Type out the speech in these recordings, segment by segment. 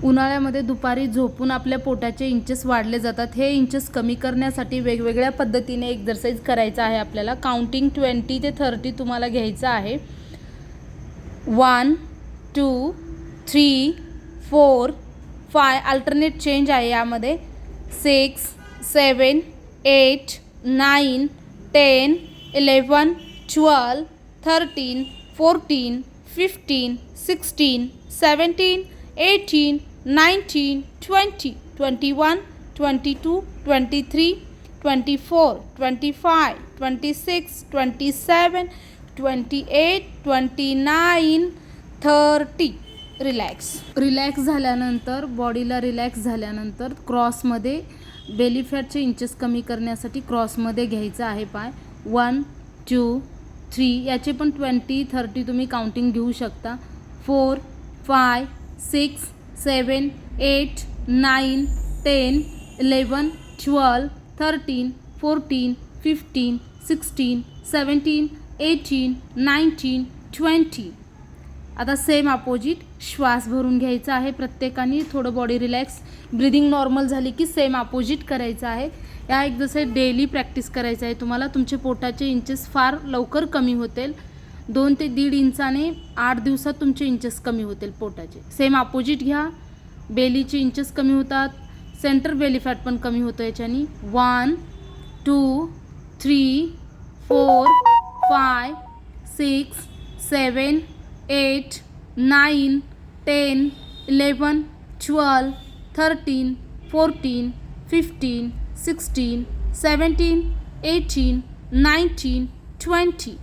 उन्हाळ्यामध्ये दुपारी झोपून आपल्या पोटाचे इंचेस वाढले जातात. हे इंचेस कमी करण्यासाठी वेगवेगळ्या पद्धतीने एक्सरसाइज करायचा आहे आपल्याला. काउंटिंग 20 ते 30 तुम्हाला घ्यायचं आहे. 1 2 3 4 5 अल्टरनेट चेंज आहे यामध्ये. 6 7 8 9 10 11 12 13 14 15 16 17 18 19 20 21 22 23 24 25 26 27 28 29 30. रिलॅक्स झाल्यानंतर, बॉडीला रिलॅक्स झाल्यानंतर क्रॉसमध्ये बेली फॅटचे इंचेस कमी करण्यासाठी क्रॉसमध्ये घ्यायचं आहे पाय. 1 2 3 याचे पण 20 30 तुम्ही काउंटिंग घेऊ शकता. 4 5 6 7 8 9 10 11 12 13 14 15 16 17 18 19 20. आता सेम अपोजिट श्वास भरून घ्यायचा आहे प्रत्येकाने. थोडं बॉडी रिलॅक्स, ब्रिदिंग नॉर्मल झाली की सेम अपोजिट करायचं आहे. या एक्सरसाइज डेली प्रॅक्टिस करायचं आहे तुम्हाला. तुमचे पोटाचे इंचेस फार लवकर कमी होतील. 2 ते 1.5 इंचाने 8 दिवसात तुमचे इंचेस कमी होतील पोटाचे. सेम अपोजिट घ्या. बेलीचे इंचेस कमी होतात, सेंटर बेली फॅट पण कमी होतं याच्यानी. 1 2 3 4 5 6 7 8 9 10 11 12 13 14 15 16 17 18 19 20.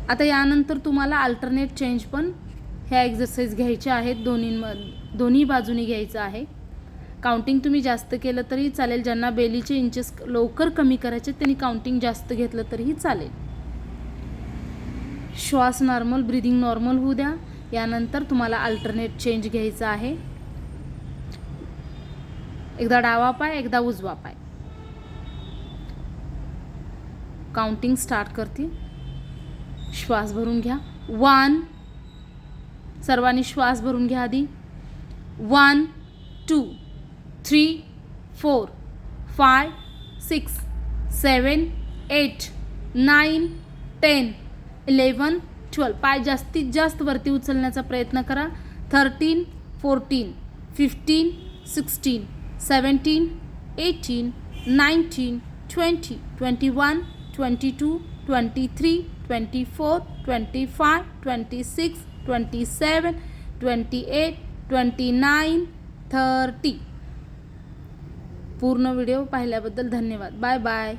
आता यानंतर तुम्हाला अल्टरनेट चेंज पण ह्या एक्सरसाइज घ्यायच्या आहेत. दोन्ही बाजूनी घ्यायचं आहे. काउंटिंग तुम्ही जास्त केलं तरी चालेल. ज्यांना बेलीचे इंचेस लवकर कमी करायचे त्यांनी काउंटिंग जास्त घेतलं तरीही चालेल. श्वास नॉर्मल, ब्रिदिंग नॉर्मल होऊ द्या. यानंतर तुम्हाला अल्टरनेट चेंज घ्यायचं आहे. एकदा डावा पाय, एकदा उजवा पाय. काउंटिंग स्टार्ट करते. श्वास भरून घ्या. 1 सर्वांनी श्वास भरून घ्या आधी. 1 2 3 4 5 6 7 8 9 10 11 12. पाय जास्तीत जास्त वरती उचलण्याचा प्रयत्न करा. 13 14 15 16 17 18 19 20 21 22 23 24 25 26 27 28 29 30. पूर्ण व्हिडिओ पाहिल्याबद्दल धन्यवाद. Bye bye.